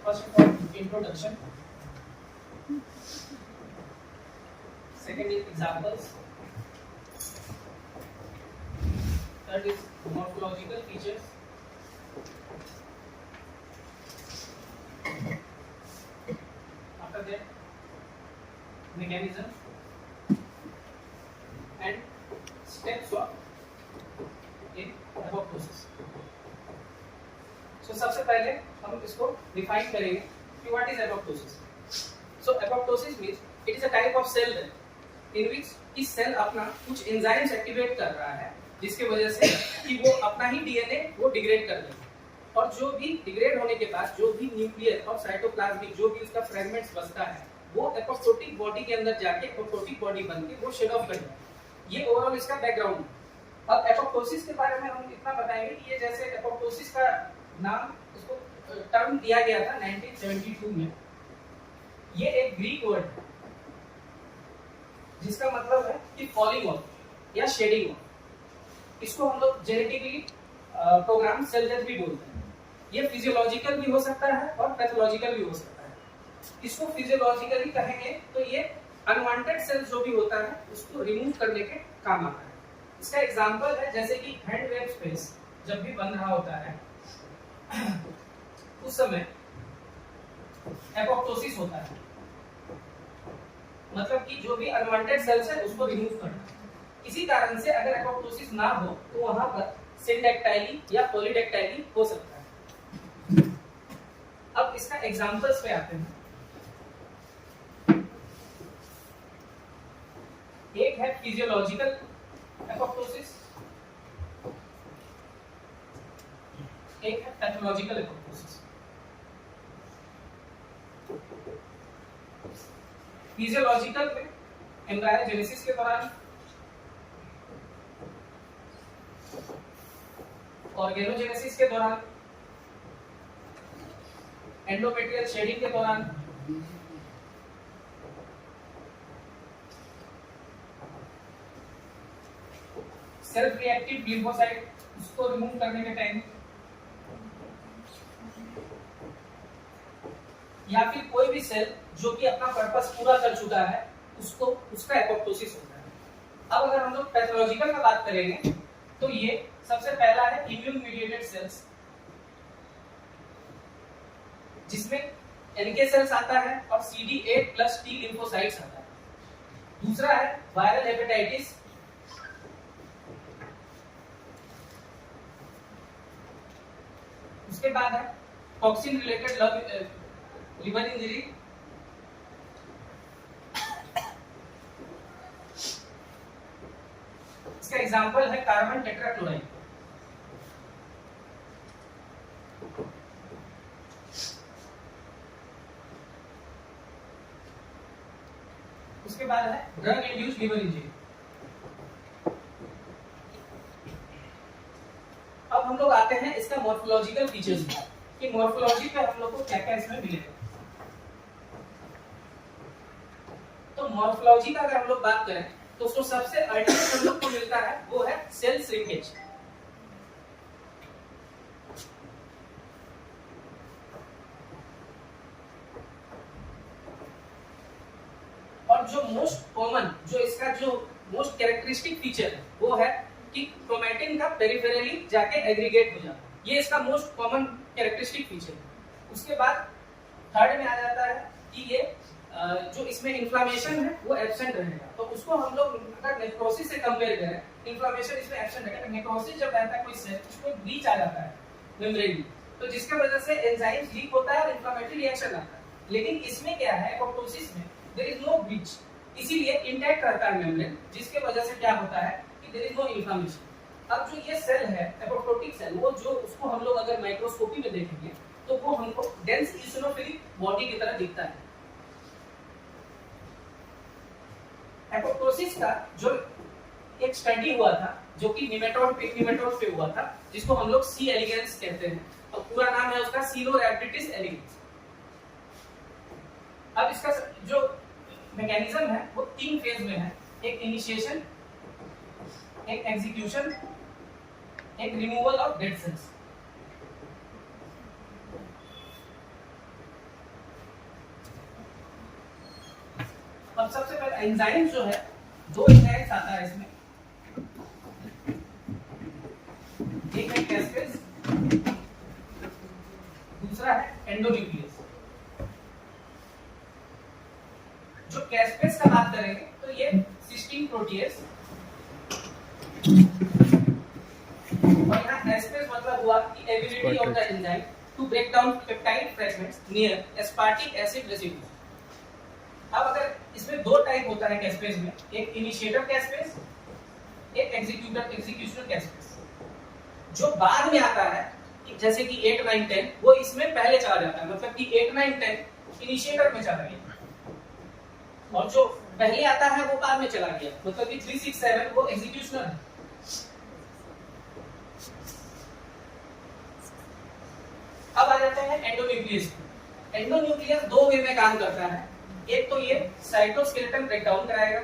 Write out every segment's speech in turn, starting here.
First of all, introduction. Second is examples. Third is morphological features. After that, mechanism and steps of in apoptosis. So सबसे पहले हम इसको define करेंगे कि what is apoptosis. So apoptosis means it is a type of cell death in which की cell अपना कुछ enzymes activate कर रहा है जिसके वजह से कि वो अपना ही डीएनए वो डिग्रेड कर देगा और जो भी डिग्रेड होने के बाद जो भी न्यूक्लियर और साइटोप्लाज्मिक जो भी उसका फ्रेगमेंट्स बचता है वो एपोप्टोटिक बॉडी के अंदर जाके एपोप्टोटिक बॉडी बनके वो शेड ऑफ करेगा. ये ओवरऑल इसका बैकग्राउंड है. अब एपोप्टोसिस के बारे में हम इतना बताएंगे कि ये जैसे एपोप्टोसिस का नाम इसको टर्म दिया गया था 1972 में. ये एक ग्रीक वर्ड है जिसका मतलब है कि फॉलिंग ऑफ या शेडिंग ऑफ. इसको हम लोग जेनेटिकली प्रोग्राम सेल डेथ भी बोलते हैं. ये फिजियोलॉजिकल भी हो सकता है और पैथोलॉजिकल भी हो सकता है. इसको फिजियोलॉजिकली कहेंगे तो ये अनवांटेड सेल जो भी होता है उसको रिमूव करने के काम आता है. इसका एग्जांपल है जैसे कि हैंड वेब स्पेस जब भी बन रहा होता है उस समय एपोप्टोसिस होता है. मतलब कि जो भी अनवांटेड सेल्स है उसको रिमूव करना. इसी कारण से अगर एपोप्टोसिस ना हो तो वहां पर सिंडेक्टाइली या पॉलीडेक्टाइली हो सकता है. अब इसका एग्जांपल्स पे आते हैं. एक है फिजियोलॉजिकल एपोप्टोसिस, एक है पैथोलॉजिकल एपोप्टोसिस. फिजियोलॉजिकल में एम्ब्रायोजेनेसिस के दौरान, ऑर्गेनोजेनेसिस के दौरान, एंडोमेट्रियल शेडिंग के दौरान, सेल्फ रिएक्टिव लिम्फोसाइट उसको रिमूव करने के टाइम, या फिर कोई भी सेल जो कि अपना पर्पस पूरा कर चुका है उसको उसका एपोप्टोसिस होता है. अब अगर हम लोग पैथोलॉजिकल का बात करेंगे तो ये सबसे पहला है इम्यून मीडिएटेड सेल्स जिसमें एनके सेल्स आता है और CD8 प्लस T लिम्फोसाइट्स आता है. दूसरा है वायरल हेपेटाइटिस, उसके बाद है टॉक्सिन रिलेटेड लिवर इंजरी, इसका एग्जांपल है कार्बन टेट्राक्लोराइड. उसके बाद है ड्रग इंड्यूस्ड लिवर इंजरी. अब हम लोग आते हैं इसका मॉर्फोलॉजिकल फीचर्स में कि मॉर्फोलॉजी पे हम लोग को क्या क्या इसमें मिलेगा. तो मॉर्फोलॉजी का अगर हम लोग बात करें तो उसको सबसे अल्टीमेट हम लोग को मिलता है वो है सेल श्रिंकेज. और जो मोस्ट कॉमन जो इसका जो मोस्ट कैरेक्टरिस्टिक फीचर है वो है कि क्रोमैटिन का पेरिफेरली जाके एग्रीगेट हो जाता है. ये इसका मोस्ट कॉमन कैरेक्टरिस्टिक फीचर है. उसके बाद थर्ड में आ जाता है कि ये जो इसमें इन्फ्लामेशन है वो एब्सेंट रहेगा. तो उसको हम लोग अगर नेक्रोसिस से कंपेयर करें, इन्फ्लामेशन इसमें एब्सेंट रहेगा. नेक्रोसिस जब रहता है कोई सेल उसमें ब्रीच आ जाता है मेम्ब्रेन में, तो जिसके वजह से एंजाइम्स लीक होता है और इन्फ्लेमेटरी रिएक्शन आता है. लेकिन इसमें क्या है, एपोप्टोसिस में देयर इज नो ब्रीच, इसीलिए इंटैक्ट रहता है मेम्ब्रेन, जिसके वजह से क्या होता है कि देयर इज नो इन्फ्लेमेशन. अब जो ये सेल है एपोप्टोटिक सेल, वो जो उसको हम लोग अगर माइक्रोस्कोपी में देखेंगे तो वो हमको डेंस इसिनोफिलिक बॉडी की तरह दिखता है. एपोप्टोसिस का जो एक स्टडी हुआ था जो कि निमेटोड पे हुआ था, जिसको हम लोग सी एलिगेंस कहते हैं, और पूरा नाम है उसका सीलोरैप्टिटिस एलिगेंस. अब इसका जो मैकेनिज्म है वो 3 फेज में है. एक इनिशिएशन, एक एग्जीक्यूशन, एक रिमूवल ऑफ डेड सेल्स. अब सबसे पहले एंजाइम जो है, दो एंजाइम्स आता है इसमें, एक है कैस्पेज, दूसरा है एंडोन्यूक्लियस। जो कैस्पेज का बात करेंगे तो ये सिस्टीन प्रोटीएज, और यहाँ एस्पेज मतलब हुआ कि ability of the enzyme to break down peptide fragments near aspartic acid residue. अब अगर इसमें दो टाइप होता है कैस्पेज में, एक इनिशिएटर कैस्पेज, एक एग्जीक्यूशनल कैस्पेज। जो बाद में आता है जैसे कि 8, 9, 10 वो इसमें पहले चला जाता है, मतलब कि 8, 9, 10 इनिशिएटर में चला गया, और जो पहले आता है वो बाद में चला गया, मतलब कि 3, 6, 7 वो एग्जीक्यूशनल है। अब आ जाते हैं एंडोन्यूक्लियस। एंडोन्यूक्लियस दो वे में काम करता है, एक तो ये साइटोस्केलेटन ब्रेकडाउन कराएगा,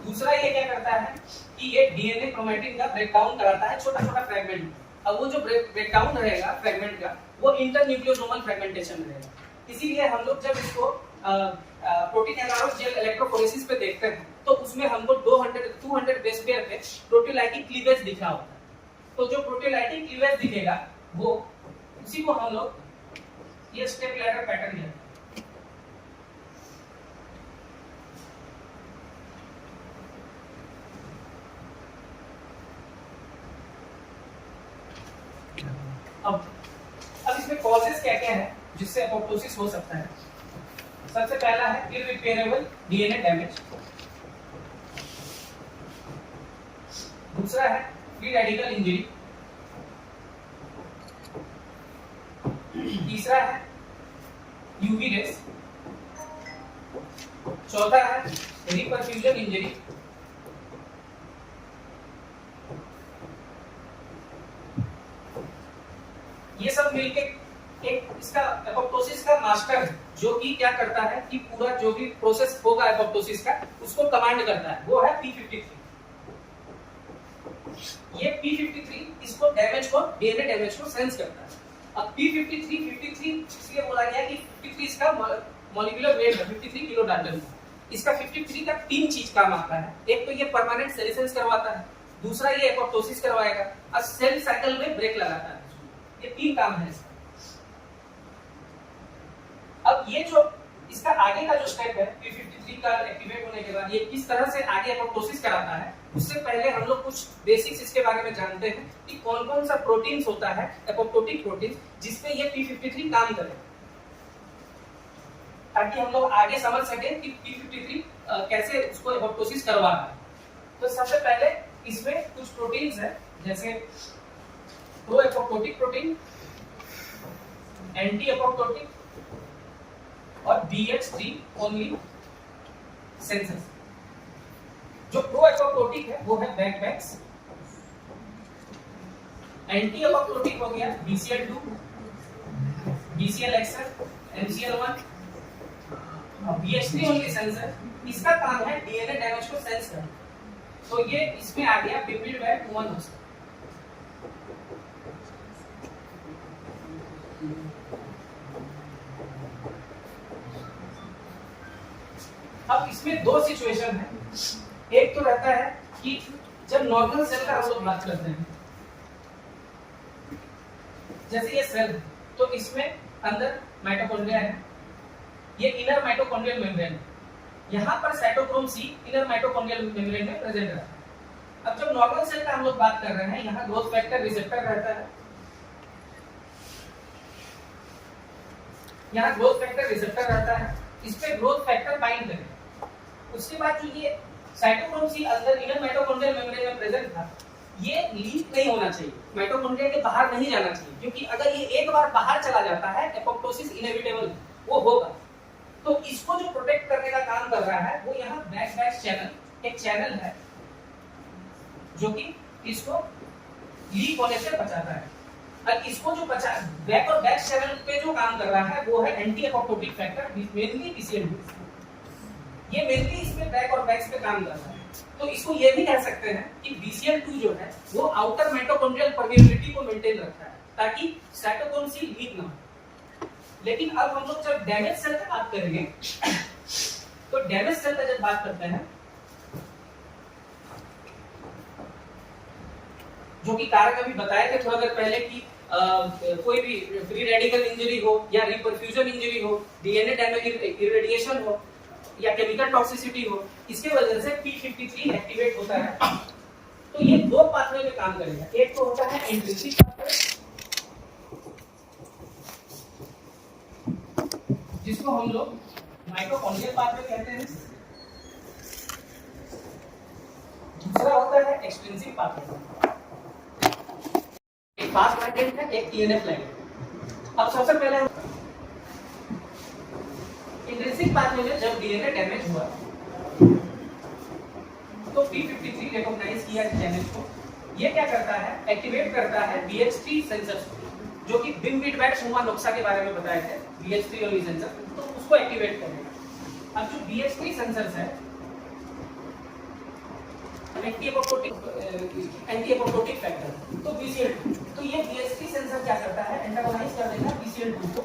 दूसरा ये क्या करता है कि ये डीएनए क्रोमैटिन का ब्रेकडाउन कराता है छोटा छोटा फ्रेगमेंट। अब वो जो ब्रेकडाउन रहेगा फ्रेगमेंट का, वो इंटरन्यूक्लियोसोमल फ्रेगमेंटेशन रहेगा। इसीलिए हम लोग जब इसको प्रोटीन एगारोस जेल इलेक्ट्रोफोरेसिस पे देखते हैं तो उसमें हमको 200 बेस पेयर पे प्रोटीयोलाइटिक क्लीवेज दिख रहा होता है। तो जो प्रोटीयोलाइटिक क्लीवेज दिखेगा वो उसी को हम लोग ये स्टेप लैडर पैटर्न है। अब इसमें कॉजेस क्या क्या है जिससे एपोप्टोसिस हो सकता है। सबसे पहला है इररिपेयरेबल डीएनए डैमेज, दूसरा है फ्री रेडिकल इंजरी, तीसरा है यूवी रेस, चौथा है रिपरफ्यूजन इंजरी, ये सब मिलके एक इसका एपोप्टोसिस का मास्टर है, जो कि क्या करता है कि पूरा जो भी प्रोसेस होगा एपोप्टोसिस का उसको कमांड करता है, वो है P53। ये P53 इसको डैमेज को डीएनए डैमेज को सेंस करता है। अब P53 इसलिए बोला गया कि 53 इसका मॉलिक्यूलर वेट है 53 किलो डाल्टन। इसका 53 का तीन चीज काम आता है, एक तो ये परमानेंट सेलिसेंस करवाता है, दूसरा ये एपोप्टोसिस करवाएगा और सेल साइकिल में ब्रेक लगाता है। ये तीन काम है इसका। अब ये जो इसका आगे का जो स्टेप है P53 का एक्टिवेट होने के बाद ये किस तरह से आगे एपोप्टोसिस कराता है, उससे पहले हम लोग कुछ बेसिक्स इसके बारे में जानते हैं कि कौन कौन सा प्रोटीन्स होता है एपोप्टोटिक प्रोटीन जिसपे ये P53 काम करे, ताकि हम लोग आगे समझ सके कि P53 कैसे उसको एपोप्टोसिस करवाना है। तो सबसे पहले इसमें कुछ प्रोटीन्स है, जैसे pro apoptotic protein, anti apoptotic और BH3 ओनली सेंसस। जो प्रो एपोप्टोटिक है वो है बैकबैक्स, एंटी एपोप्टोटिक हो गया BCL2, BCLXL, MCL1 और BH3 ओनली सेंसर। इसका काम है डीएनए डैमेज को सेंस करना। तो ये इसमें आ गया पिप्रिडवैक 1 होस्ट। अब इसमें दो सिचुएशन है, एक तो रहता है कि जब नॉर्मल सेल का हम लोग बात करते हैं, जैसे ये सेल, तो इसमें अंदर माइटोकॉन्ड्रिया है, ये इनर माइटोकॉन्ड्रियल मेम्ब्रेन है, यहाँ पर cytochrome C inner mitochondrial membrane में प्रेजेंट रहता है। अब जब नॉर्मल सेल का हम लोग बात कर रहे हैं, यहाँ ग्रोथ फैक्टर रिसेप्टर रहता है, यहाँ ग्रोथ फैक्टर रिसेप्टर रहता है, इस पे ग्रोथ फैक्टर बाइंड करेगा। उसके बाद जो ये साइटोक्रोम C अंदर इनर माइटोकॉन्ड्रियल मेम्ब्रेन में प्रेजेंट था, ये लीक नहीं होना चाहिए, माइटोकॉन्ड्रिया के बाहर नहीं जाना चाहिए, क्योंकि अगर ये एक बार बाहर चला जाता है एपोप्टोसिस इनएविटेबल वो होगा। तो इसको जो प्रोटेक्ट करने का काम कर रहा है वो यहाँ बैक चैनल एक चैनल है जो कि इसको लीक होने से बचाता है। और इसको जो बैक और बैक चैनल पे जो काम कर रहा है वो है anti apoptotic factor, mainly BCL2। ये मेनली इसमें बैक और बैक्स पे काम कर रहा है। तो इसको ये भी कह सकते हैं कि BCL2 जो है वो आउटर माइटोकॉन्ड्रियल परमेबिलिटी को मेंटेन रखता है, ताकि साइटोक्रोम C लीक ना हो। लेकिन अब हम लोग जब डैमेज सेल की बात करेंगे, तो डैमेज सेल का जब बात करते हैं, जो कि कारक अभी बताए थे थोड़ा देर पहले कि कोई भी फ्री रेडिकल इंजरी हो या रिपरफ्यूजन इंजरी हो, डीएनए डैमेज, इरेडिएशन हो या केमिकल टॉक्सिसिटी हो, इसके वजह से p53 एक्टिवेट होता है। तो ये दो पाथवे में काम करेगा। एक तो होता है इंट्रिंसिक पाथवे, जिसको हम लोग माइटोकॉन्ड्रियल पाथवे कहते हैं। दूसरा होता है एक्सट्रिंसिक पाथवे, एक फास्ट लाइगेंड है, एक टीएनएफ लाइगेंड। अब सबसे पहले इंट्रिंसिक पाथवे में जब डीएनए डैमेज हुआ तो p53 रिकॉग्नाइज किया डैमेज को। ये क्या करता है, एक्टिवेट करता है BH3 सेंसर्स, जो कि बिम फीडबैक हुआ नुक्सा के बारे में बताए थे, BH3 और सेंसर, तो उसको एक्टिवेट करेगा। अब जो BH3 सेंसर्स है, एंटी एपोप्टोटिक फैक्टर, तो BCL2, तो ये BH3 सेंसर क्या करता है, एंटागोनाइज कर देगा BCL2 को।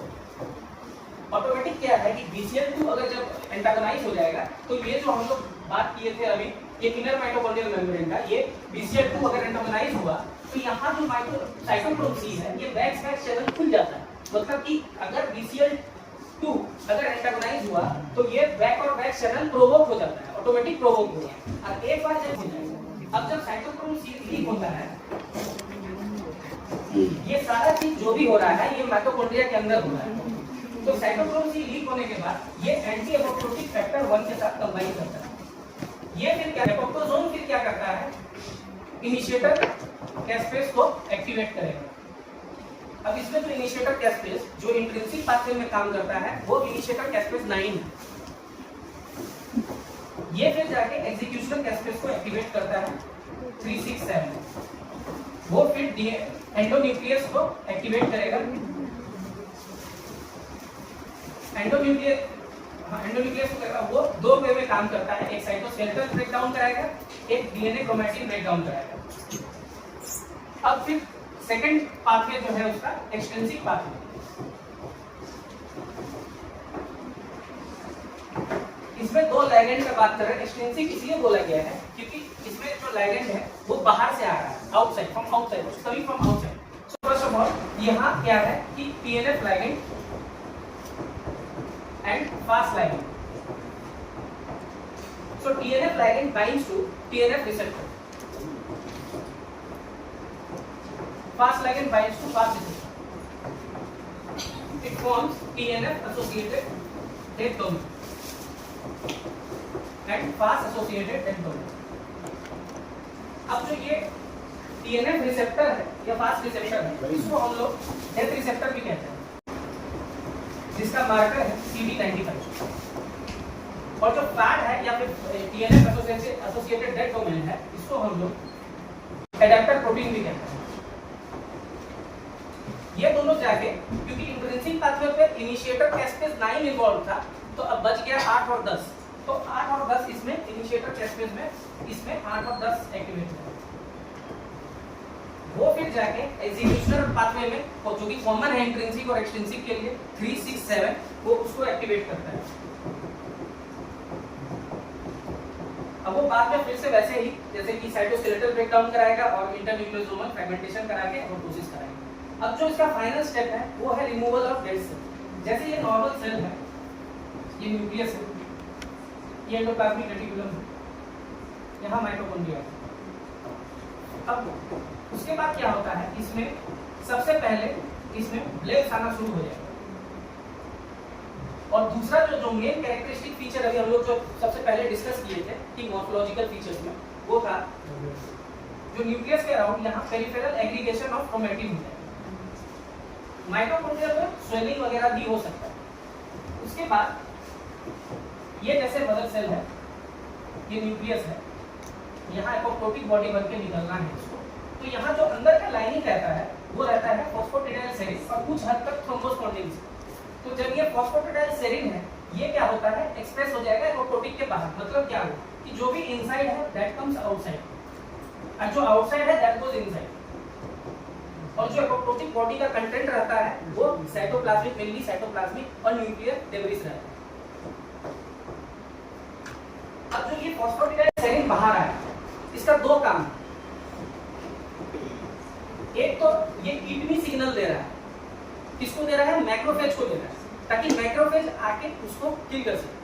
ऑटोमेटिक क्या है कि BCL2 अगर जब एंटागोनाइज हो जाएगा, तो ये जो हम लोग बात किए थे अभी, ये इनर माइटोकॉन्ड्रियल मेम्ब्रेन का, ये BCL2 अगर एंटागोनाइज हुआ तो यहाँ जो साइटोक्रोम C है, ये बैक चैनल खुल जाता है। मतलब कि अगर BCL2 अगर एंटागोनाइज हुआ तो ये बैक और बैक चैनल प्रोवोक हो जाता है, ऑटोमेटिक प्रोवोक होता है। और एक बार जब हो जाएगा, अब जब साइटोक्रोम C लीक होता है, ये सारा चीज जो भी हो रहा है ये माइटोकॉन्ड्रिया के अंदर हो रहा है। तो साइटोक्रोम C लीक होने के बाद ये एंटी एपोप्टोटिक फैक्टर 1 के साथ कंबाइन करता है। ये फिर क्या, एपोप्टोजोन फिर क्या करता है, इनिशिएटर कैस्पेस को एक्टिवेट करेगा। अब इसमें जो इनिशिएटर कैस्पेस जो इंट्रिंसिक पाथवे में काम करता है, वो इनिशिएटर कैस्पेस 9 है। ये फिर जाके एग्जीक्यूशन कैस्पेस को एक्टिवेट करता है 367। वो फिर एंडोन्यूक्लियस को एक्टिवेट करेगा। एंडोन्यूक्लियस वो दो वे में काम करता है, एक साइटोस्केलेटल ब्रेकडाउन कराएगा, एक डीएनए क्रोमैटिन ब्रेकडाउन कराएगा। अब फिर सेकंड पाथवे जो है उसका एक्सटेंसिव पाथवे। इसमें दो लिगैंड का बात कर रहे हैं। एक्सटेंसिव इसलिए बोला गया है क्योंकि इसमें जो लिगैंड है वो बाहर से आ रहा है, outside, from outside, coming from outside. So first of all यहाँ क्या है कि TNF ligand and fast ligand. So TNF ligand binds to TNF receptor. Fast ligand binds to fast receptor. It forms TNF associated dead domain and fast associated dead domain. अब जो ये TNF receptor है या fast receptor है, इसको हम लोग death receptor भी कहते हैं, जिसका मार्कर है CD95। और जो फैट है या फिर TNF एसोसिएटेड डेड डोमेन है, इसको हम लोग एडेप्टर प्रोटीन भी कहते हैं। ये दोनों जाके, क्योंकि इंट्रिंसिक पाथवे पे इनिशिएटर कैस्पेस 9 इन्वॉल्व था, तो अब बच गया 8 और 10। तो 8 और 10 इसमें इनिशिएटर कैस्पेस में, इसमें 8 और 10 एक्टिवेट हुए। वो फिर जाके एग्जीक्यूशन पाथवे में, और जो कि कॉमन है इंट्रिंसिक और एक्सट्रिंसिक के लिए, 367 वो उसको एक्टिवेट करता है। अब वो बाद में फिर से वैसे ही जैसे कि साइटोस्केलेटल ब्रेकडाउन कराएगा और इंटरन्यूक्लियोसोमल फ्रेगमेंटेशन करा के एपोप्टोसिस कराएगा। अब जो इसका फाइनल स्टेप है वो है रिमूवल ऑफ डेड सेल। जैसे ये नॉर्मल सेल है, ये न्यूक्लियस है, ये एंडोप्लाज्मिक रेटिकुलम है, यहाँ माइटोकॉन्ड्रिया है। अब उसके बाद क्या होता है, इसमें सबसे पहले इसमें ब्लेब्स आना शुरू हो जाएगा। और दूसरा जो मेन कैरेक्टरिस्टिक फीचर अभी हम लोग जो सबसे पहले डिस्कस किए थे कि मॉर्फोलॉजिकल फीचर्स में, वो था जो न्यूक्लियस के अराउंड यहाँ पेरिफेरल एग्रीगेशन ऑफ क्रोमैटिन होता है। माइटोकॉन्ड्रिया में स्वेलिंग वगैरह भी हो सकता है। उसके बाद ये जैसे मदर सेल है, ये न्यूक्लियस है, यहाँ एपोप्टोटिक बॉडी बन के निकलना है इसको। तो यहाँ जो अंदर का लाइनिंग रहता है वो रहता है फॉस्फोटिडाइल सेरीन और कुछ हद तक थ्रोम्बोस्पोंडिन। तो जब ये फॉस्फोटिडाइल सेरीन है, ये क्या होता है, एक्सप्रेस हो जाएगा एपोप्टोटिक के बाहर। मतलब क्या हो कि जो भी इनसाइड है दैट कम्स आउटसाइड, और जो आउटसाइड है दैट गोज इनसाइड। और जो एपोप्टोटिक बॉडी का कंटेंट रहता है वो साइटोप्लाज्मिक, मेनली साइटोप्लाज्मिक और न्यूक्लियर डेब्रिस रहता है। अब जो ये फॉस्फोडिलाइल बाहर आया, इसका दो काम, एक तो ये ईटनी सिग्नल दे रहा है, किसको दे रहा है? मैक्रोफेज को दे रहा है, ताकि मैक्रोफेज आके उसको किल कर सके।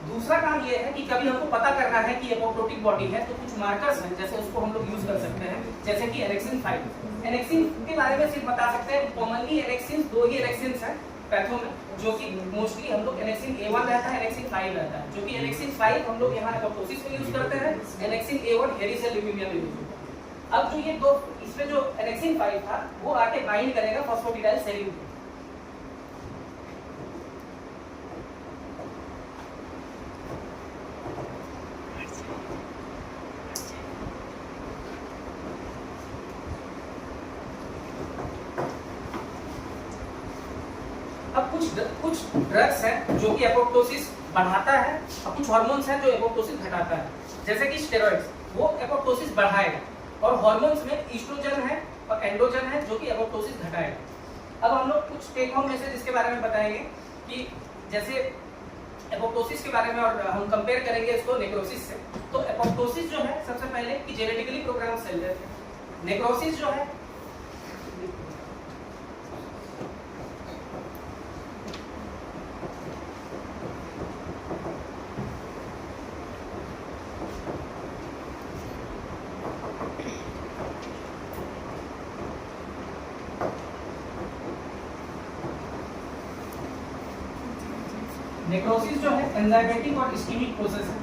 दूसरा काम ये है कि कभी हमको पता करना है कि एपोप्टोटिक बॉडी है तो कुछ मार्कर्स हैं, जैसे उसको हम लोग यूज कर सकते हैं, जैसे कि एनेक्सिन 5। एनेक्सिन के बारे में सिर्फ बता सकते हैं, कॉमनली एनेक्सिन दो ही एनेक्सिन्स हैं पैथो में, जो कि मोस्टली हम लोग एनेक्सिन A1 रहता है, एनेक्सिन 5 रहता है, जो कि एनेक्सिन 5 हम लोग यहाँ एपोप्टोसिस में यूज करते हैं, एनेक्सिन A1 हेरी सेल ल्यूकेमिया में यूज होता है। अब जो ये दो, इसमें जो एनेक्सिन 5 था वो आके बाइंड करेगा फॉस्फोडिलाइल सेरीन को। अब कुछ ड्रग्स हैं जो कि एपोप्टोसिस बढ़ाता है और कुछ हार्मोन्स हैं जो एपोप्टोसिस घटाता है, जैसे कि स्टेरॉइड्स, वो एपोप्टोसिस बढ़ाएगा, और हार्मोन्स में ईस्ट्रोजन है और एंड्रोजन है जो कि एपोप्टोसिस घटाएगा। अब हम लोग कुछ टेक होम मैसेज इसके बारे में बताएंगे कि जैसे एपोप्टोसिस के बारे में, और हम कंपेयर करेंगे इसको नेक्रोसिस से। तो एपोप्टोसिस जो है सबसे पहले कि जेनेटिकली प्रोग्राम सेल है, नेक्रोसिस जो है नेक्रोसिस जो है एंजाइमेटिक और इस्कीमिक प्रोसेस है।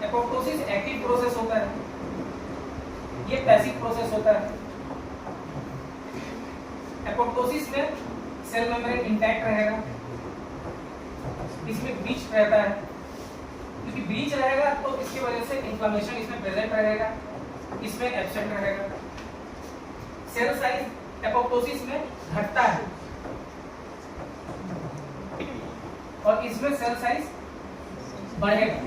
एपोप्टोसिस एक्टिव प्रोसेस होता है, ये पैसिव प्रोसेस होता है। एपोप्टोसिस में सेल मेम्ब्रेन इंटैक्ट रहेगा, इसमें ब्रीच रहता है, क्योंकि ब्रीच रहेगा तो इसकी वजह से इन्फ्लेमेशन इसमें प्रेजेंट रहेगा, इसमें एब्सेंट रहेगा। सेल साइज एपोप्टोसिस में घटता है और इसमें सेल साइज बढ़ेगा।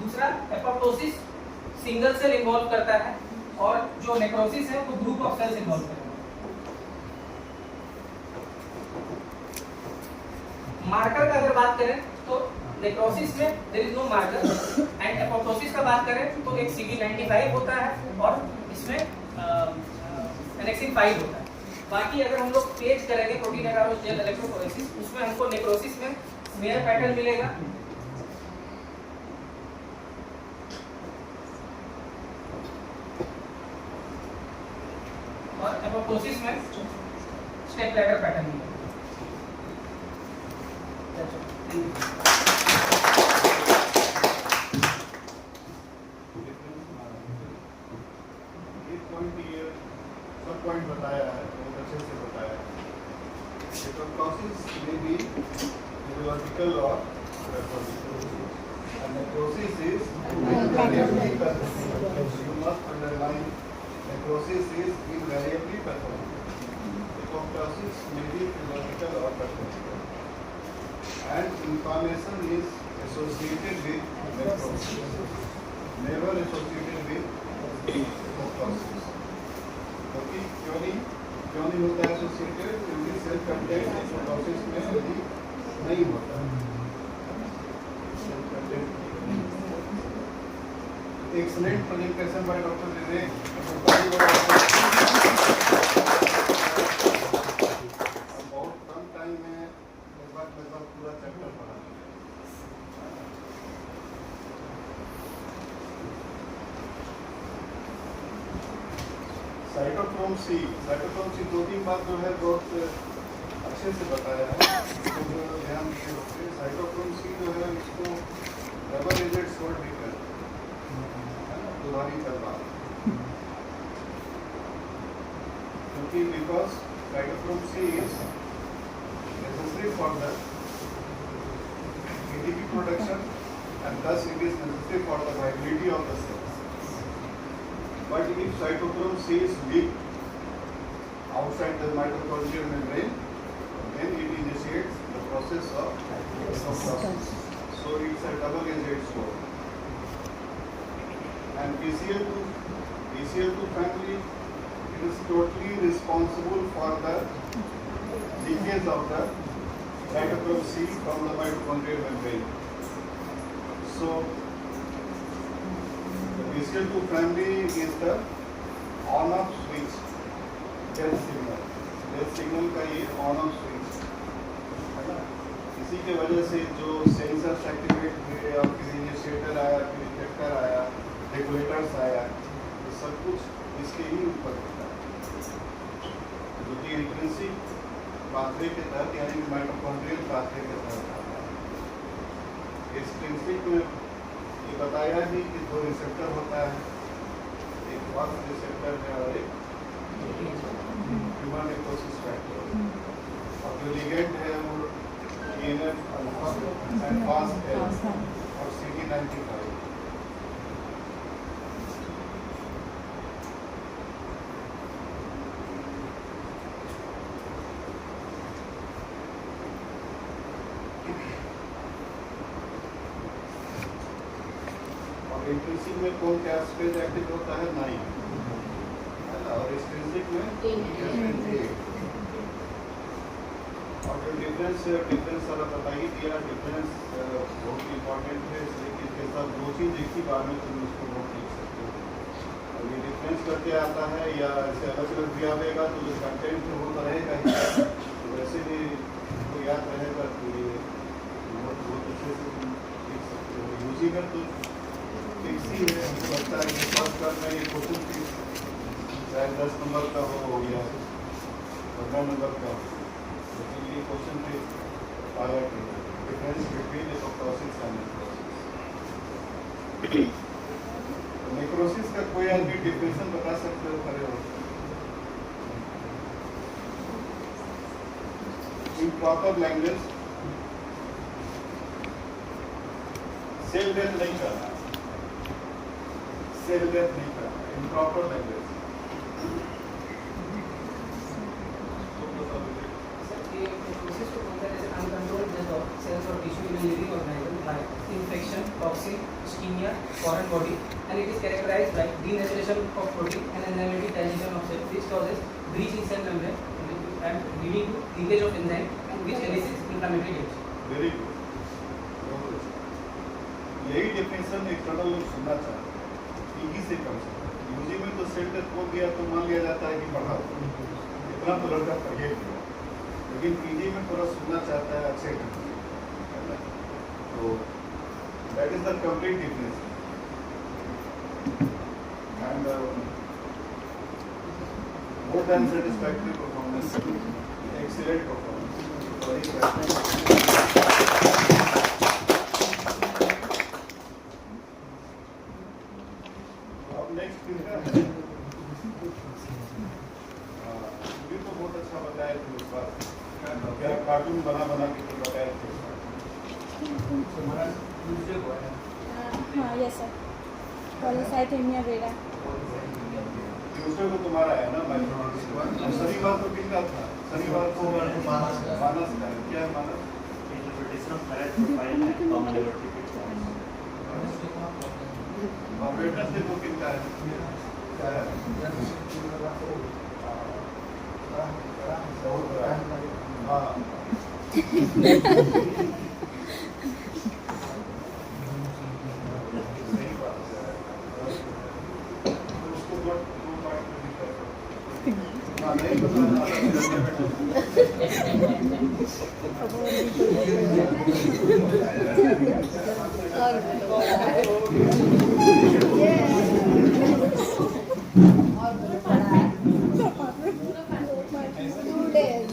दूसरा, एपोप्टोसिस सिंगल सेल इन्वॉल्व करता है और जो नेक्रोसिस है वो ग्रुप ऑफ सेल्स इन्वॉल्व करता है। मार्कर का अगर बात करें तो नेक्रोसिस में there is no marker, and apoptosis का बात करें तो एक CD95 होता है और इसमें एनेक्सिन 5 होता है। बाकी अगर हम लोग पेज करेंगे प्रोटीन एगारोस जेल इलेक्ट्रोफोरेसिस, उसमें हमको नेक्रोसिस में स्मेयर पैटर्न मिलेगा, और एपोप्टोसिस में स्टेप लैडर पैटर्न मिलेगा। पॉइंट बताया है, बहुत अच्छे से बताया है। एपोप्टोसिस में भी फिजियोलॉजिकल और necrosis is you must underline necrosis is invariably pathological. Apoptosis में भी फिजियोलॉजिकल और pathological, and inflammation is associated with necrosis, never associated with apoptosis. क्यों नहीं होता है एसोसिएटेड? क्योंकि सेल कंटेंट एपोप्टोसिस में यदि नहीं होता, cell content. Excellent presentation by doctor Vivek. बहुत कम टाइम में लगभग पूरा चैप्टर पढ़ा। साइटोक्रोम सी, दो तीन बात जो है बहुत अच्छे से बताया है, तो ध्यान से रखिए। साइटोक्रोम सी जो है इसको डबल एजेड स्वॉर्ड भी कहते हैं, दुधारी तलवार, क्योंकि because cytochrome c is necessary for the ATP production and thus it is necessary for the viability of the cells. But if cytochrome C is weak outside the mitochondrial membrane, then it initiates the process of apoptosis. So it's a double-edged sword. And BCL2 family is totally responsible for the leakage of the cytochrome C from the mitochondrial membrane. So the BCL2 family is the on-off switch, death signal का ये on-off switch है ना. इसी के वजह से जो sensors activate हुए और फिर इनिशिएटर आया, फिर इफेक्टर आया, रेगुलेटर्स आया, ये सब कुछ इसके ही ऊपर होता है, जो कि इंट्रिंसिक पाथवे के तहत यानी माइटोकॉन्ड्रियल पाथवे के तहत आता है. एक्सट्रिंसिक में ये बताया भी कि दो रिसेप्टर होता है, एक फॉक्स रिसेप्टर है और एक ह्यूमन नेक्रोसिस फैक्टर, और जो लिगेंड है वो TNF अल्फा एंड फास्ट और CD95. इंट्रिंसिक में कौन क्या स्पेस एक्टिव होता है 9 है ना, और एक्सट्रिंसिक में 8. और जो डिफरेंस वाला बताइए दिया, डिफरेंस बहुत इंपॉर्टेंट है, इसलिए कि इसके साथ दो चीज़ एक ही बार में तुम उसको बहुत लिख सकते हो. और ये डिफरेंस करके आता है या ऐसे अलग अलग दिया देगा तो जो कंटेंट वो तो रहेगा ही, तो वैसे भी वो याद रहेगा तो ये बहुत अच्छे से तुम लिख सकते हो. यूजी में तो फिक्स ही है, लगता है कि फर्स्ट क्लास में ये क्वेश्चन फिक्स चाहे 10 नंबर का हो या 15 नंबर का हो, लेकिन ये क्वेश्चन फिक्स आया कि difference between apoptosis and necrosis. Necrosis का कोई आदमी डिफिनेशन बता सकते हो खड़े हो? In proper language cell death नहीं करना, सेल डेथ नहीं करना, in proper language. Uncontrolled death of cells or tissue in a living organism by infection, toxin, ischemia, foreign body, and it is characterized by denaturation of protein and enzymatic digestion of cell, which causes breach in cell membrane and leading to leakage of enzyme, and which elicits inflammatory damage. Very good. यही definition external लोग सुनना चाहते हैं, इसी से कम से कम. UG में तो सेल डेथ बोल दिया तो मान लिया जाता है कि पढ़ा इतना तो लड़का पढ़िए दिया, लेकिन पीजी में थोड़ा सुनना चाहता है अच्छे ढंग से, है ना. तो that is the complete difference. And more than satisfactory performance, excellent performance, very अब नेक्स्ट ये तो बहुत अच्छा बताया थे उस बार, क्या कार्टून बना के तो बताया थे. हाँ yes sir, polycythaemia vera. Tuesday को तुम्हारा है ना माइक्रोनॉटिस. शनिवार को किसका था? शनिवार को मानस का. क्या है मानस? और वेडनेसडे को किसका है? क्या है? बहुत बड़ा. हाँ. सही बात है. उसको दो पार्ट में दिखा है. हाँ नहीं Two days.